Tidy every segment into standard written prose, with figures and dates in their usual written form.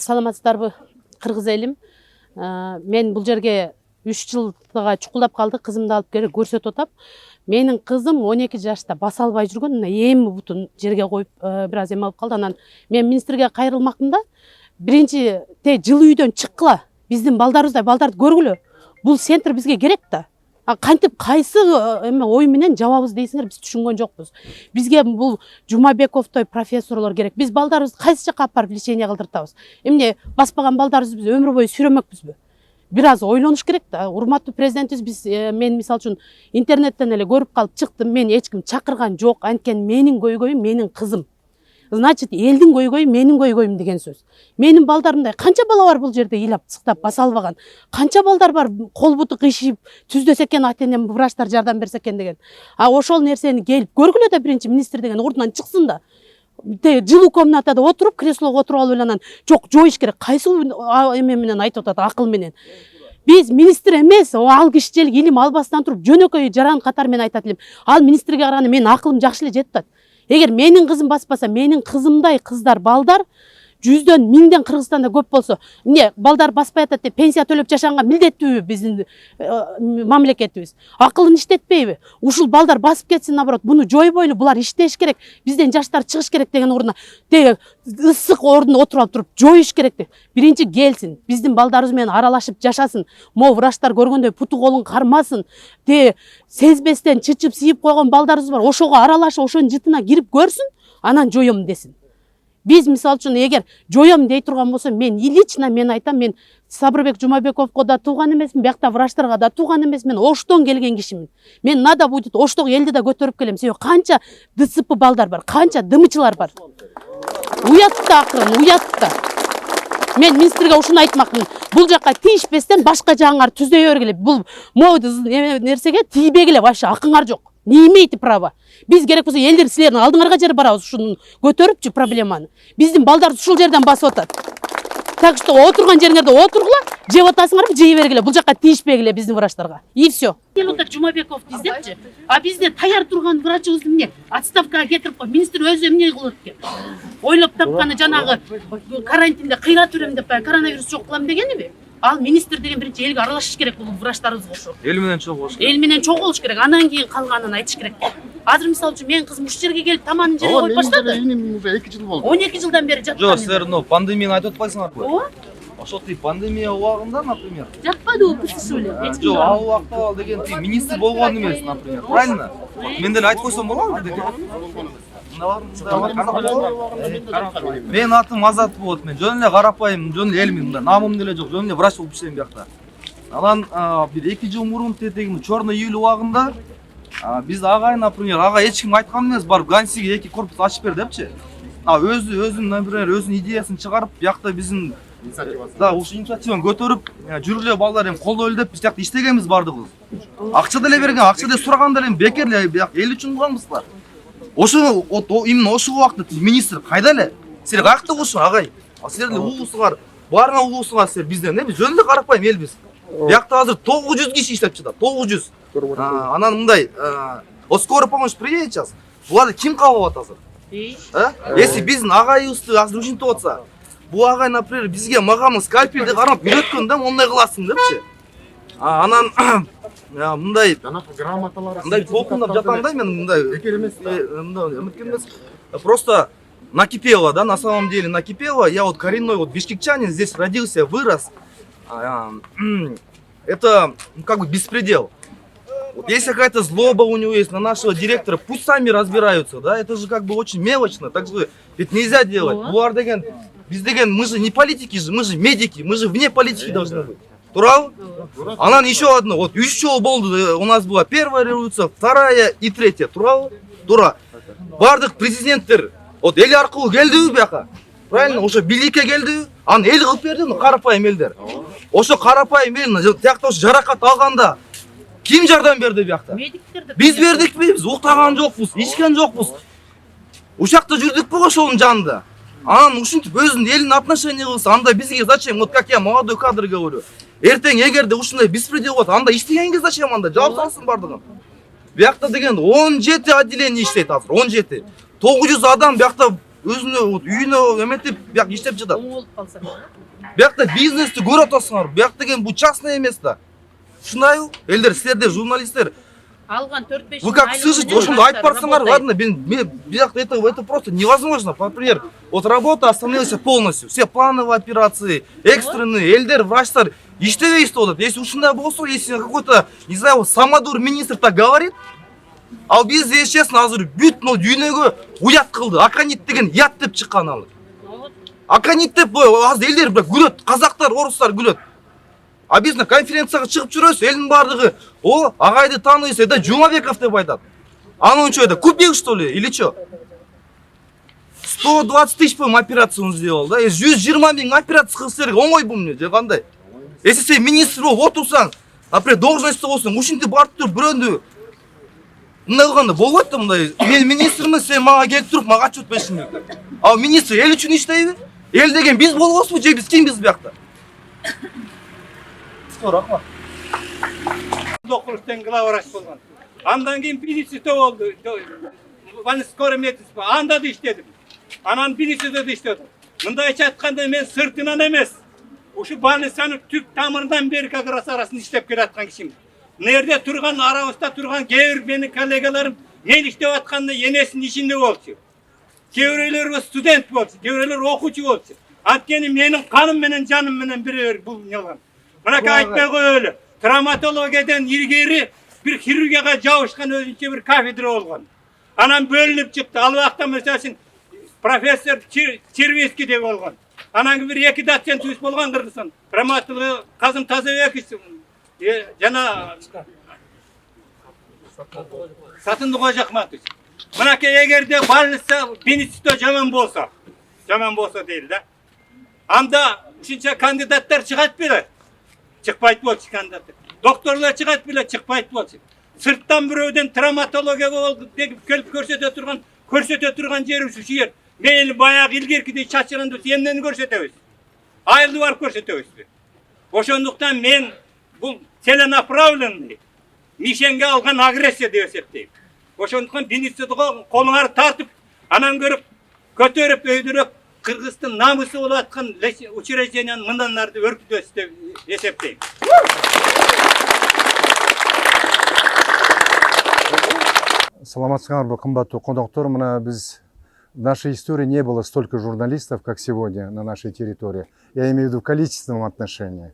Саламатсыздарбы, кыргыз элим. Мен бул жерге 3 жылга чукулдап калдык. Кызымды алып келип көрсөтүп атам. Менин кызым 12 жашта баса албай жүргөн, эми бутун жерге коюп бир аз эме алып калды. Анан мен министрге кайрылмакмын да, биринчи жылуу үйдөн чыккыла. Биздин балдарыбыздай балдарды көргүлө. Бул центр бизге керек да. Кантип кайсы эме ой менен жабабыз дейсиңер, биз түшүнгөн жокпуз. Бизге бул Жумабековтой профессорлор керек. Биз балдарыбызды кайсы жака алып барып лечение кылдыртабыз? Эмне баспаган балдарыбызды биз өмүр бою сүйрөмөкпүзбү? Бир аз ойлонуш керек да. Урматтуу президентибиз, биз мен мисалы үчүн интернеттен эле көрүп калып чыктым. Мен эч ким чакырган жок. Анткени менин көйгөйүм менин кызым. Значит, элдин көйгөйү менин көйгөйүм деген сөз. Менин балдарымдай канча бала бар бул жерде ыйлап цыктап баса албаган? Канча балдар бар кол буту кыйшып түздөсө экен, ата-энем, врачтар жардам берсе экен деген. Ошол нерсени келип көргүлө да, биринчи министр деген ордунан чыксын да. Жылуу комнатада отуруп, креслого отуруп алып эле анан жок жоюш керек. Кайсы эме менен айтып атат, акыл менен. Биз министр эмес, ал кишичилик илим албастан туруп жөнөкөй жаран катары менен айтат элем. Ал министрге караганда менин акылым жакшы эле жетип атат. Эгер менин кызым баспаса, менин кызымдай кыздар, балдар 100дөн 1000ден Кыргызстанда көп болсо, эмне балдар баспай атат деп пенсия төлөп жашаганга милдеттүүбү биздин мамлекетибиз? Акылын иштетпейби? Ушул балдар басып кетсин, наоборот, буну жойбойлу, булар иштеш керек, бизден жаштар чыгыш керек деген ордуна теги ысык ордуна отуруп алып туруп жоюш керек деп. Биринчи келсин, биздин балдарыбыз менен аралашып жашасын, могу врачтар көргөндөй путу колун кармасын, сезбестен чычып сыйып койгон балдарыбыз бар, ошого аралашып, ошонун жытына кирип көрсүн, анан жоём десин. Биз мисалы үчүн эгер жоём дей турган болсо, мен лично мен айтам, мен Сабырбек Жумабековго да тууган эмесмин, биякта врачтарга да тууган эмесмин, Оштон келген кишимин. Мен надо будет Оштогу элди да көтөрүп келем. Себеби канча ДЦП балдар бар, канча дымычылар бар. Уятта акырын, уятта. Мен министрге ушуну айтмакмын. Бул жакка тийишпестен башка жагыңар түзөй бергиле. Бул моду нерсеге тийбегиле, вообще акыңар жок. Не имеете права. Биз керек болсо элдер силердин алдыңарга жер барабыз, ушуну көтөрүпчү проблеманы. Биздин балдар ушул жерден басып атат. Так что отурган жериңерде отургула, жеп атасыңарбы, жей бергиле. Бул жакка тийишпегиле биздин врачтарга. И все. Элотак Жумабеков издепчи. Бизде таяр турган врачыбызды эмне отставкага кетирип коюп, министр өзү эмне кылат экен? Ойлоп тапканы жанагы карантинде кыйрат берем деп коронавирус жок кылам дегениби? Ал министр деген биринчи элге аралашыш керек, бул врачтарыбызга ошо. Эл менен чогуу болуш керек. Эл менен чогуу болуш керек. Анан кийин калганын айтыш керек. Азыр мисалы үчүн менин кызым ушул жерге келип таманын жерге коюп баштады. 2 жыл болду. 12 жылдан бери жаткан. Жок, силер пандемияны айтып атпайсыңарбы? Ооба. Ошол пандемия убагында, например. Жакпадыбы ПСШ эле? Жок, ал убакта деген министр болгон эмес, например. Правильно? Мен деле айтып койсом болобу деди. Мен атым Азат болот, мен жөн эле карапайым, жөн эле элмин, намым деле жок, жөн эле врач болуп иштейм биякта. Анан бир 2 жыл мурун тетегим чорный июль убагында биз агай, например, ага эч ким айткан эмес, барып Гансиге 2 корпус ачып бер депчи. Өзүнүн, например, өзүнүн идеясын чыгарып, биякта биздин ушул инициативаны көтөрүп, жүргүлө балдар эми колдойлу деп биз жакта иштегенбиз бардыгыбыз. Акча деле берген, акча деле сураганда эле бекер эле эл үчүн кылганбыздар. Ошо именно ошол убакта министр кайда эле? Силер каякта болушуң, агай? Силер деле угуусуңар, баарына угуусуңар силер бизден, биз жөн эле карапайым элбиз. Биякта азыр 900 киши иштеп жатат, 900. Анан мындай, скорая помощь приедет сейчас. Буларды ким кабыл атат азыр? Если биздин агайыбызды азыр ушинтип атса, бул агай, например, бизге магамы скальпелди карап үйрөткөн да, мондай кыласың депчи. Анан мындай грамоталар, мындай толкундап жатам да, мен мындай бекер эмес, үмүткөн эмес. Просто накипело, да, на самом деле накипело. Я вот коренной вот бишкекчанин, здесь родился, вырос. Это как бы беспредел. Вот если какая-то злоба у него есть на нашего директора, пусть сами разбираются, да, это же как бы очень мелочно, так же ведь нельзя делать. Булар деген, биз деген, мы же не политики же, мы же медики, мы же вне политики должны быть. Турал? Анан еще одно, вот 3 жыл болду, у нас была первая революция, вторая и третья. Турал? Тура. Бардык президенттер, вот эл аркылуу келдиби бияка? Правильно? Ошо бийликке келдиби? Аны эл кылып берди, карапайым элдер. Ошо карапайым эл тиякта ошо жаракат алганда ким жардам берди биякта? Биз бердикпи? Биз уктаган жокпуз, ичкен жокпуз. Ушакта жүрдүкпү ошонун жанында? Анан ушинтип өзүнүн элинин отношения кылса, анда бизге зачем? Вот как я молодой кадр говорю. Эртең эгерде ушундай беспредел болот, анда иштегенге зачем анда? Жабып салсын бардыгын. Биякта деген 17 отделение иштейт азыр, 17. 900 адам биякта өзүнө үйүнө эметип бияк иштеп жатат. Оң болуп калса. Биякта бизнести көрүп атасыңар. Бияк деген бул частный эмес да. Ушундайбы? Элдер, силердер журналисттер, Алган 4-5 вы как слышите, ошондо айтып барсаңар, ладно, бияк это просто невозможно. Например, вот работа остановилась полностью. Все плановые операции, экстренные, элдер, врачтар иштебей истеп атат. Если ушундай болсо, если какой-то, не знаю, самодур министр так говорит, ал биз, если честно, азыр бүт дүйнөгө уят кылды. Аканит деген ят деп чыккан ал. Аканит деп азыр элдер күлөт, казактар, орустар күлөт. А биз на конференцияга чыгып жүрөбүз, элдин бардыгы, о, агайды тааныйсыз, это Жумабеков деп айтат. Анын что, это купил что ли, или что? 120 тысяч, по-моему, операция он сделал, да? 120 000 операция кылсыр, оңой бу эмне, же кандай? Если сен министр болуп отурсаң, например, должностьта болсоң, ушинтип барып туруп бирөөнү мындай кылганда болбойт да мындай. Мен министрмин, сен мага келип туруп мага отчет беришиң керек. А министр эл үчүн иштейби? Эл деген биз болбосузбу, же биз кимбиз биякта? Рахмат. Округтен главврач болгон. Андан кийин министрде болду. Скорый медицинство. Анда да иштедим. Анан министрде да иштедим. Мындайча айтканда мен сыртынан эмес. Ушу больницанын түп тамырынан бери как раз арасын иштеп келаткан кишимин. Мына жерде турган, арабызда турган кээ бир менин коллегаларым мен иштеп атканда энесинин ишинде болчу. Кээ бирөөлөр студент болчу, кээ бирөөлөр окуучу болчу. Анткени менин каным менен жаным менен бирөө бул нелер. Мынакей айтпай коелу. Травматологиядан илгери bir хирургияга жабышкан өзүнчө bir кафедра болгон. Анан бөлүнүп чыкты. Ал убакта мисалы профессор Червеский деп болгон. Анан bir эки доцентибиз болгон Кыргызстан. Травматология Казым Тазабекович жана Сатындык Ожакматович. Мынакей эгерде больница бенефисто жаман болсо дейли да. Анда ушунча кандидаттар чыгат беле. Чыкпайт болчу кандидаттар. Doktorlar çıkart bile çıkmayıp olsun. Sırttan biröden travmatologiya gelip körsötө turgan jeri şu yer. Meyli bayağı ilgirki de çaçırandı senden görsetebиz. Ayıldı var görsetebиz. Oşonduktan men bu целенаправленный мишенге алган агрессия деп эсептейм. Oşonduktan министрди колуңарды тартып, анан көрүп көтөрүп өйдүрөп Кыргыздын намысы болуп аткан учреждениянын мынданарды өркүтөбүз деп эсептейм. Саламатсыңарбы, кымбаттуу коноктор. Мына биз в нашей истории не было столько журналистов, как сегодня на нашей территории. Я имею в виду в количественном отношении.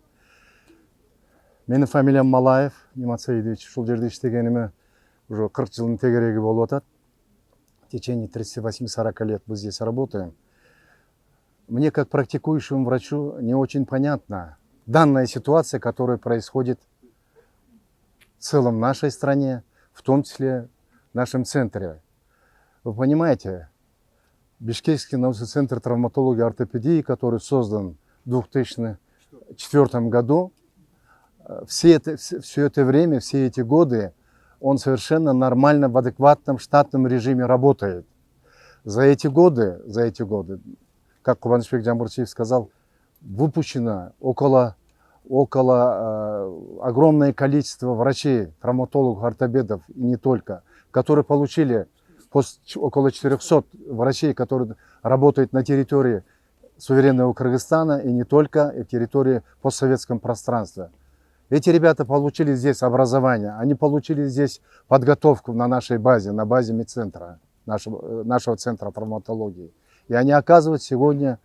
Менин фамилиям Малаев Нимат Саидович. Ушул жерде иштегениме уже 40 жылдын тегереги болуп атат. В течение 38-40 лет мы здесь работаем. Мне, как практикующему врачу, не очень понятна данная ситуация, которая происходит в целом нашей стране, в том числе в нашем центре. Вы понимаете, Бишкекский научный центр травматологии и ортопедии, который создан в 2004 году, все это время, все эти годы, он совершенно нормально, в адекватном штатном режиме работает. За эти годы, как Кубанычбек Жамбурчиев сказал, выпущено около огромное количество врачей, травматологов, ортопедов и не только, которые получили около 400 врачей, которые работают на территории суверенного Кыргызстана и не только, и территории постсоветском пространстве. Эти ребята получили здесь образование, они получили здесь подготовку на нашей базе, на базе медцентра, нашего центра травматологии. И они оказывают сегодня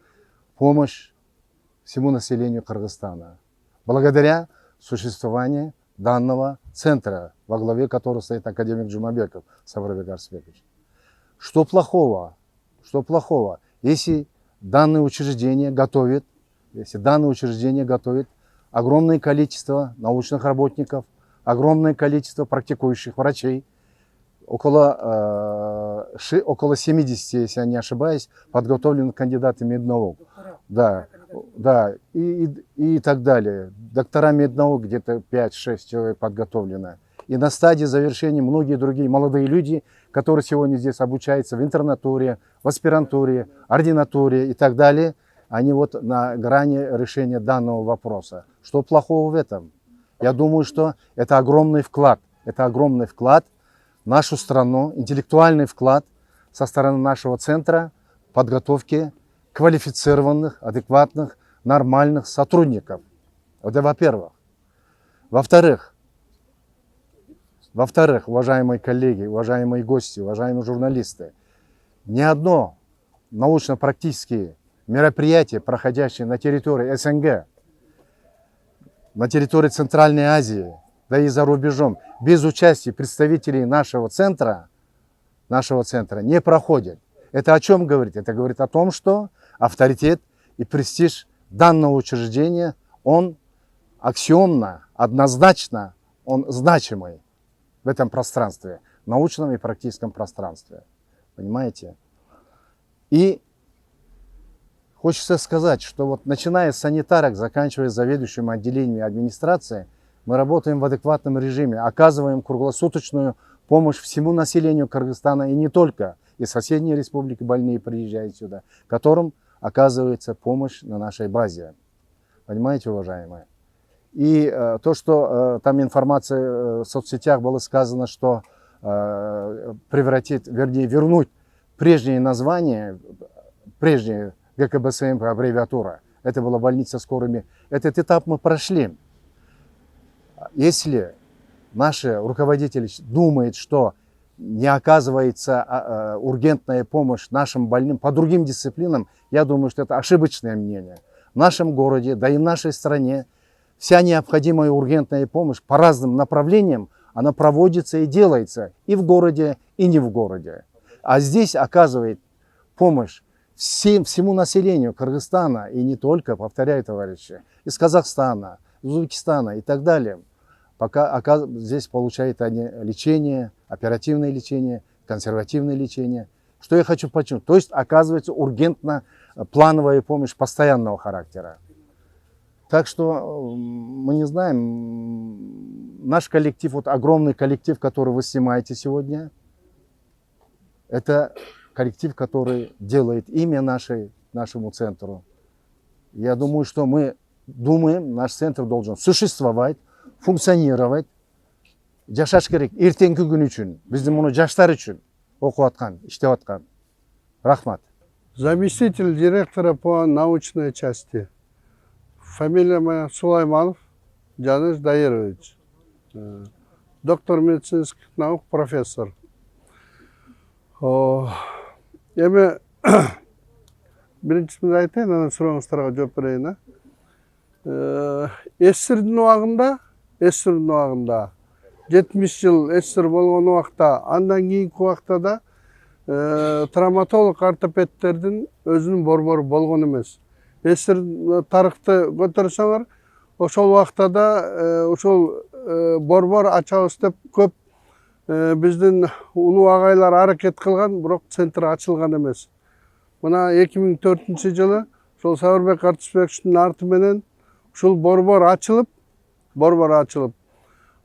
помощь всему населению Кыргызстана. Благодаря существованию данного центра, во главе которого стоит академик Жумабеков Сапарбек Арсбекович. Что плохого? Если данное учреждение готовит огромное количество научных работников, огромное количество практикующих врачей, около 70, если я не ошибаюсь, подготовленных кандидатов меднаук. Да, и так далее. Доктора меднаук где-то 5-6 человек подготовлено. И на стадии завершения многие другие молодые люди, которые сегодня здесь обучаются в интернатуре, в аспирантуре, ординатуре и так далее, они вот на грани решения данного вопроса. Что плохого в этом? Я думаю, что это огромный вклад. В нашу страну, интеллектуальный вклад со стороны нашего центра подготовки квалифицированных, адекватных, нормальных сотрудников. Это во-первых. Во-вторых, уважаемые коллеги, уважаемые гости, уважаемые журналисты, ни одно научно-практические мероприятие, проходящее на территории СНГ, на территории Центральной Азии, да и за рубежом, без участия представителей нашего центра не проходит. Это о чем говорит? Это говорит о том, что авторитет и престиж данного учреждения, он аксиомно, однозначно, он значимый в этом пространстве, научном и практическом пространстве. Понимаете? И хочется сказать, что вот начиная с санитарок, заканчивая заведующим отделением администрации, мы работаем в адекватном режиме, оказываем круглосуточную помощь всему населению Кыргызстана и не только. И соседние республики больные приезжают сюда, которым оказывается помощь на нашей базе. Понимаете, уважаемые? И то, что там информация в соцсетях было сказано, что вернуть прежнее название, прежнее ГКБСМ аббревиатура, это была больница скорыми. Этот этап мы прошли. Если наши руководители думают, что не оказывается ургентная помощь нашим больным по другим дисциплинам, я думаю, что это ошибочное мнение. В нашем городе, да и в нашей стране вся необходимая ургентная помощь по разным направлениям, она проводится и делается и в городе, и не в городе. А здесь оказывает помощь всему населению Кыргызстана, и не только, повторяю, товарищи, из Казахстана, Узбекистана и так далее. Пока здесь получают они лечение, оперативное лечение, консервативное лечение. Что я хочу подчеркнуть? То есть оказывается ургентно-плановая помощь постоянного характера. Так что мы не знаем, наш коллектив, вот огромный коллектив, который вы снимаете сегодня, это коллектив, который делает имя нашему центру. Я думаю, что наш центр должен существовать, функционировать. Жашаш керек эртеңки күн үчүн, биздин муну жаштар үчүн окуп аткан, иштеп аткан. Рахмат. Заместитель директора по научной части. Фамилия моя Сулайманов Жаныш Даирович. Доктор медицинских наук, профессор. Эми биринчисин айтайын, анан сурооңуздарга жооп берейин. СССРдин убагында 70 жыл СССР болгон убакта, андан кийинки убакта да травматолог ортопедтердин өзүнүн борбору болгон эмес. СССР тарыхты көтөрсөңөр, ошол убакта да ошол борбор ачабыз деп көп биздин улуу агайлар аракет кылган, бирок центр ачылган эмес. Мына 2004 жылы ошол Сабырбек Артысбековичтин арты менен ушул борбор ачылып,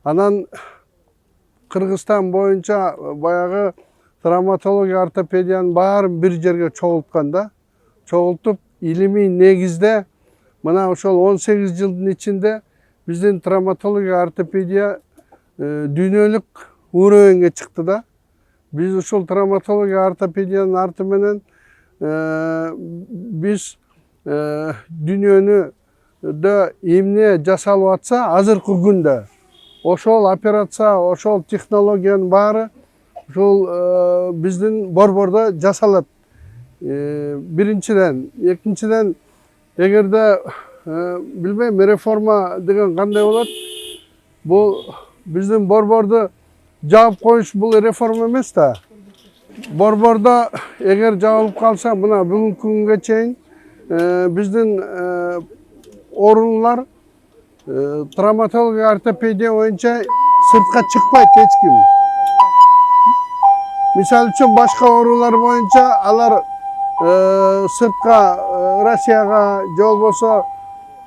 анан Кыргызстан боюнча баягы травматология, ортопедиянын баарын бир жерге чогулткан да. Чогултуп, илимий негизде мына ошол 18 жылдын ичинде биздин травматология, ортопедия дүйнөлүк уровеньге чыкты да. Биз ушул травматология, ортопедиянын арты менен биз дүйнөнү эмне жасалып атса, азыркы күндө ошол операция, ошол технологиянын баары ушул биздин борбордо жасалат. Биринчиден, экинчиден, эгерде билбейм, реформа деген кандай болот? Бул биздин борборду жаап коюш бул реформа эмес да. Борбордо эгер жабылып калса, мына бүгүнкү күнгө чейин биздин оорулар травматология, ортопедия боюнча сыртка чыкпайт эч ким. Мисалы үчүн башка оорулар боюнча алар сыртка Россияга же болбосо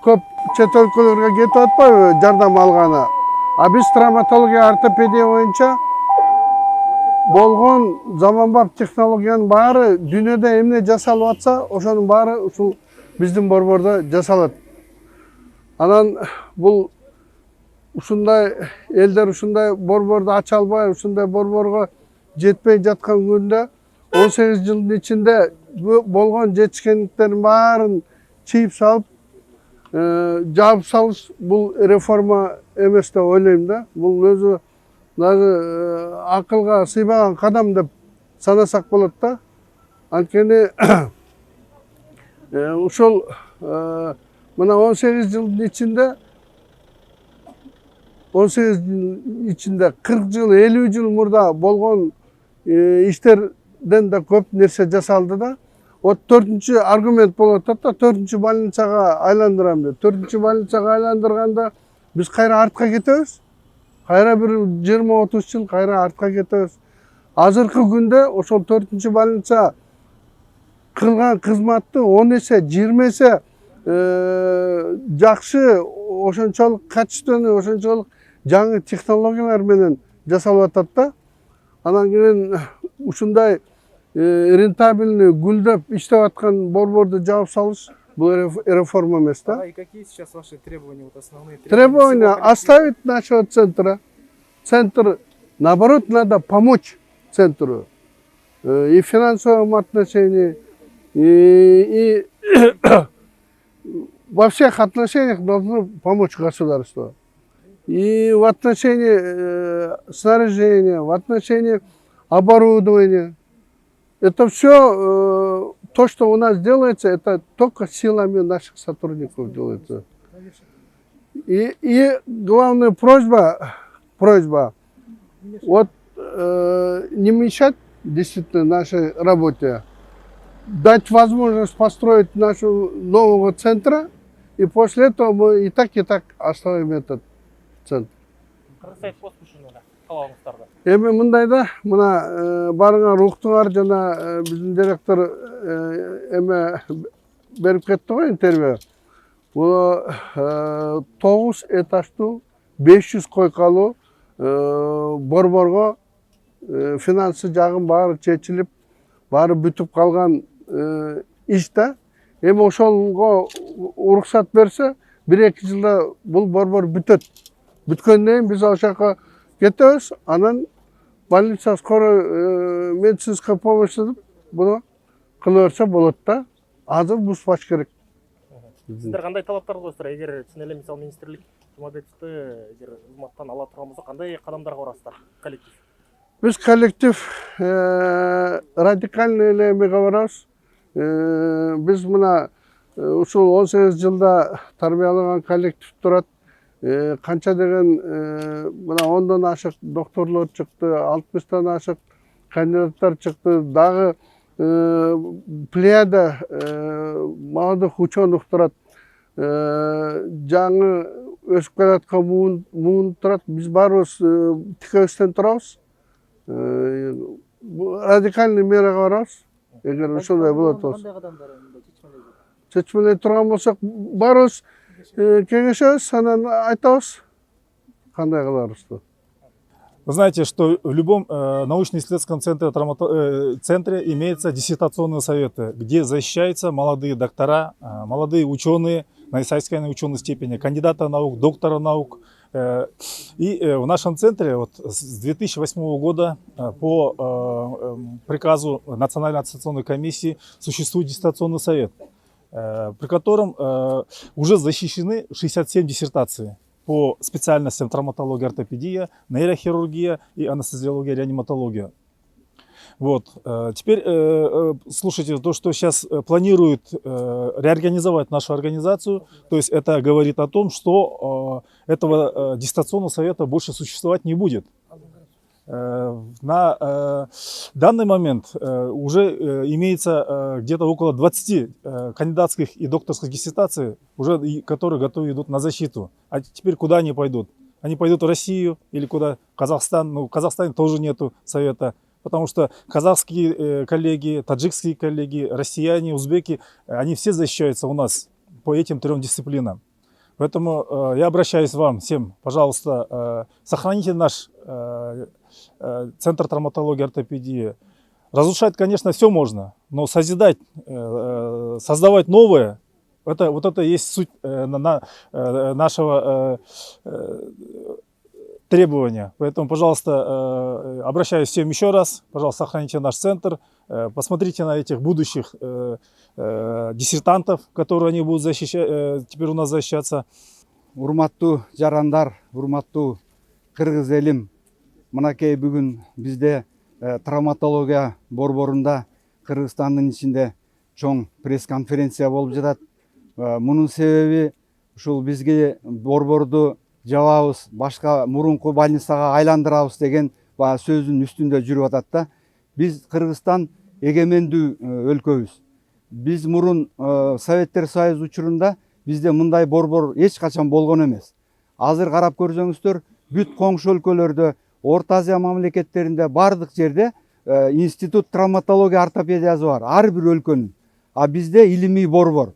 көп чет өлкөлөргө кетип атпайбы жардам алганы. А биз травматология, ортопедия боюнча болгон заманбап технологиянын баары дүйнөдө эмне жасалып атса, ошонун баары ушул биздин борбордо жасалат. Анан бул ушундай элдер ушундай борборду ача албай, ушундай борборго жетпей жаткан күндө 18 жылдын ичинде болгон жетишкендиктердин баарын чийип салып жаап салыш бул реформа эмес деп ойлойм да. Бул өзү даже акылга сыйбаган кадам деп санасак болот да. Анткени ушул мына 18 жылдын ичинде 18 жыл ичинде 40 жыл 50 жыл мурда болгон иштерден да көп нерсе жасалды да. Вот 4-чү аргумент болуп атат да, 4-чү больницага айландырам деп. 4-чү больницага айландырганда биз кайра артка кетебиз. Кайра бир 20-30 жыл кайра артка кетебиз. Азыркы күндө ошол 4-чү больница кылган кызматты 10 эсе, 20 эсе жакшы, ошончолук качественный, ошончолук жаңы технологиялар менен жасалып атат да. Анан кийин ушундай рентабельный, гүлдөп иштеп аткан борборду жаап салыш бул реформа эмес да. И какие сейчас ваши требования, вот основные Требования оставить нашего центра. Центр, наоборот, надо помочь центру и в финансовом отношении, и во всех отношениях должно помочь государство. И в отношении снаряжения, в отношении оборудования. Это все, то, что у нас делается, это только силами наших сотрудников делается. И главная просьба, вот не мешать действительно нашей работе, дать возможность построить нашу нового центра, и после этого мы и так оставим этот центр. Эми мындай да, мына барыңа руктуңар жана биздин директор эме берип кетти го интервью. Бул 9 этаждуу 500 койкалуу борборго финансы жагын баары чечилип, баары бүтүп калган иш да. Эми ошолго уруксат берсе, 1-2 жылда бул борбор бүтөт. Бүткөндөн кийин биз ошоко кетебиз, анан больница скорой медицинская помощь деп буну кыла берсе болот да. Азыр бузбаш керек. Сиздер кандай талаптарды коесуздар? Эгер чын эле мисалы министрлик Жумабековду эгер кызматтан ала турган болсо, кандай кадамдарга барасыздар коллектив? Биз коллектив радикальный эле эмеге барабыз. Биз мына ушул 18 жылда тарбиялаган коллектив турат. Канча деген мына 10дон ашык докторлор чыкты, 60тан ашык кандидаттар чыкты. Дагы плеяда молодых ученых турат. Жаңы өсүп келаткан муун турат. Биз баарыбыз тикебизден турабыз. Радикальный мерага барабыз. Эгер ошондой болот болсо. Чечмелей турган болсок, баарыбыз кеңешебиз, анан айтабыз кандай кыларыбызды. Вы знаете, что в любом научно-исследовательском центре имеются диссертационные советы, где защищаются молодые доктора, молодые ученые на исследовательской ученой степени, кандидата наук, доктора наук. И в нашем центре вот, с 2008 года по приказу Национальной аттестационной комиссии существует диссертационный совет, при котором уже защищены 67 диссертаций по специальностям травматология, ортопедия, нейрохирургия и анестезиология, реаниматология. Вот. Теперь слушайте, то, что сейчас планируют реорганизовать нашу организацию, то есть это говорит о том, что этого диссертационного совета больше существовать не будет. На данный момент уже имеется где-то около 20 кандидатских и докторских диссертаций, уже, которые готовы идут на защиту. А теперь куда они пойдут? Они пойдут в Россию или куда? Казахстан. Ну, в Казахстане тоже нету совета. Потому что казахские коллеги, таджикские коллеги, россияне, узбеки, они все защищаются у нас по этим 3 дисциплинам. Поэтому я обращаюсь к вам всем, пожалуйста, сохраните наш центр травматологии и ортопедии. Разрушать, конечно, все можно, но созидать, создавать новое, вот это и есть суть нашего требования. Поэтому, пожалуйста, обращаюсь всем еще раз. Пожалуйста, сохраните наш центр. Посмотрите на этих будущих диссертантов, которые они будут защищать, теперь у нас защищаться. Урматтуу жарандар, урматтуу кыргыз элим, мынакей бүгүн бизде травматология борборунда Кыргызстандын ичинде чоң пресс-конференция болуп жатат. Мунун себеби ушул бизге борборду жабабыз, башка мурунку больницага айландырабыз деген сөздүн үстүндө жүрүп атат да. Биз Кыргызстан эгемендүү өлкөбүз. Биз мурун Советтер Союзу учурунда бизде мындай борбор эч качан болгон эмес. Азыр карап көрсөңүздөр, бүт коңшу өлкөлөрдө, Орто Азия мамлекеттеринде бардык жерде институт травматология ортопедиясы бар, ар бир өлкөнүн. А бизде илимий борбор.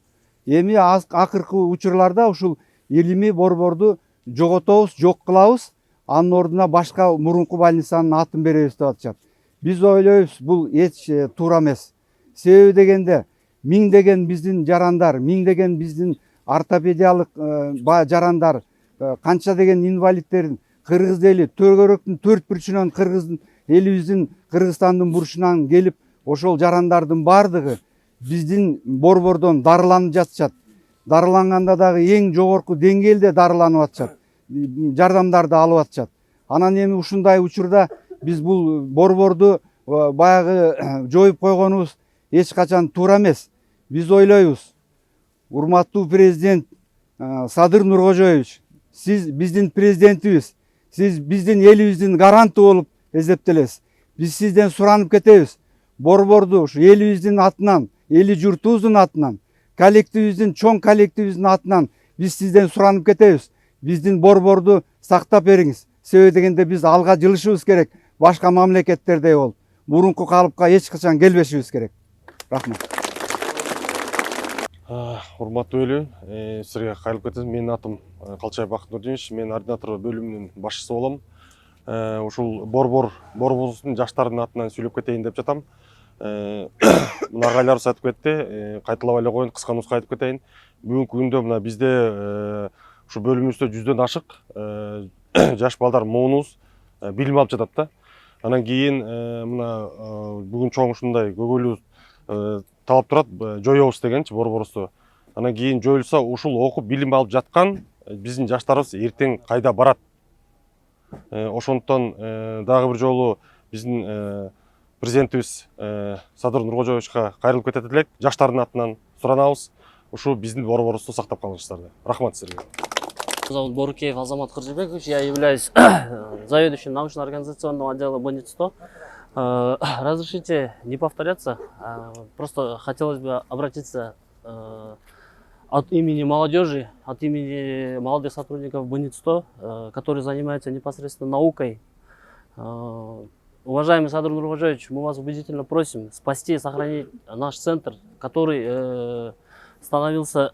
Эми акыркы учурларда ушул илимий борборду жоготобуз, жок кылабыз, анын ордуна башка мурунку больницанын атын беребиз деп атышат. Биз ойлойбуз, бул эч туура эмес. Себеби дегенде, миңдеген биздин жарандар, миңдеген биздин ортопедиялык жарандар, канча деген инвалидтерин кыргыз эли төргөрөктүн 4 бурчунан кыргыздын элибиздин Кыргызстандын бурчунан келип, ошол жарандардын бардыгы биздин борбордон дарыланып жатышат. Дарыланганда дагы эң жогорку деңгээлде дарыланып атышат. Жардамдарды алып атышат. Анан эми ушундай учурда биз бул борборду баягы жоюп койгонубуз эч качан туура эмес. Биз ойлойбуз, урматтуу президент Садыр Нуркожоевич, сиз биздин президентибиз, сиз биздин элибиздин гаранты болуп эсептелесиз. Биз сизден суранып кетебиз. Борборду ушу элибиздин атынан, эли журтубуздун атынан, коллективибиздин, чоң коллективибиздин атынан биз сизден суранып кетебиз. Биздин борборду сактап бериңиз. Себеби дегенде биз алга жылышыбыз керек. Башка мамлекеттердей болуп, мурунку калыпка эч качан келбешибиз керек. Рахмат. Урматтуу элүү, сизерге кайрылып кетебиз. Менин атым Калчаев Бакыт Нурдинович, мен ординатор бөлүмүнүн башчысы болом. Ушул борборубуздун жаштардын атынан сүйлөп кетейин деп жатам. Мына агайларыбыз айтып кетти, кайталабай эле коеюн, кыска нуска айтып кетейин. Бүгүнкү күндө мына бизде ушу бөлүмүбүздө 100дөн ашык жаш балдар, муунубуз билим алып жатат да. Анан кийин мына бүгүн чоң ушундай көңүлүбүз талап турат, жоёбуз дегенчи борборубузду. Анан кийин жоюлса, ушул окуп билим алып жаткан биздин жаштарыбыз эртең кайда барат? Ошондуктан дагы бир жолу биздин президентибиз Садыр Нуркожоевичке кайрылып кетет элек, жаштардын атынан суранабыз, ушу биздин борборубузду сактап калыңыздарды. Рахмат сизерге. Зовут Борукеев Азамат Кыржыбекович, я являюсь заведующим научно-организационного отдела больницы 100. Разрешите не повторяться, просто хотелось бы обратиться от имени молодежи, от имени молодых сотрудников больницы 100, которые занимаются непосредственно наукой. Уважаемый Садыр Нуркожоевич, мы вас убедительно просим спасти и сохранить наш центр, который становился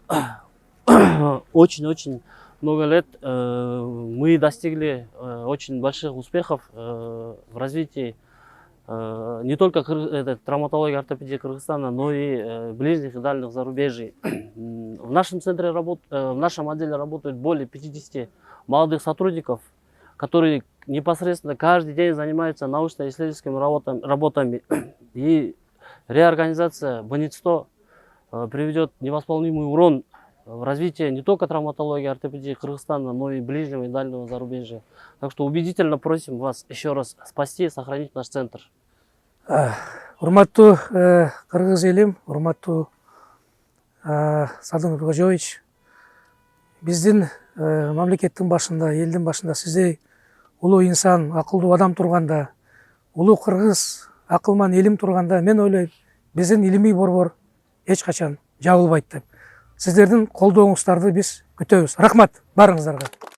очень-очень много лет. Мы достигли очень больших успехов в развитии не только травматологии и ортопедии Кыргызстана, но и ближних и дальних зарубежий. В нашем центре в нашем отделе работают более 50 молодых сотрудников, которые непосредственно каждый день занимаются научно-исследовательскими работами. И реорганизация больницы 100 приведет невосполнимый урон в развитии не только травматологии и ортопедии Кыргызстана, но и ближнего и дальнего зарубежья. Так что убедительно просим вас еще раз спасти и сохранить наш центр. Урматтуу кыргыз элим, урматтуу Садыр Нуркожоевич, биздин мамлекеттин башында, элдин башында сиздей улуу инсан, акылдуу адам турганда, улуу кыргыз акылман элим турганда, мен ойлойм, биздин илимий борбор эч качан жабылбайт деп. Сиздердин колдооңуздарды биз күтөбүз. Рахмат баарыңыздарга.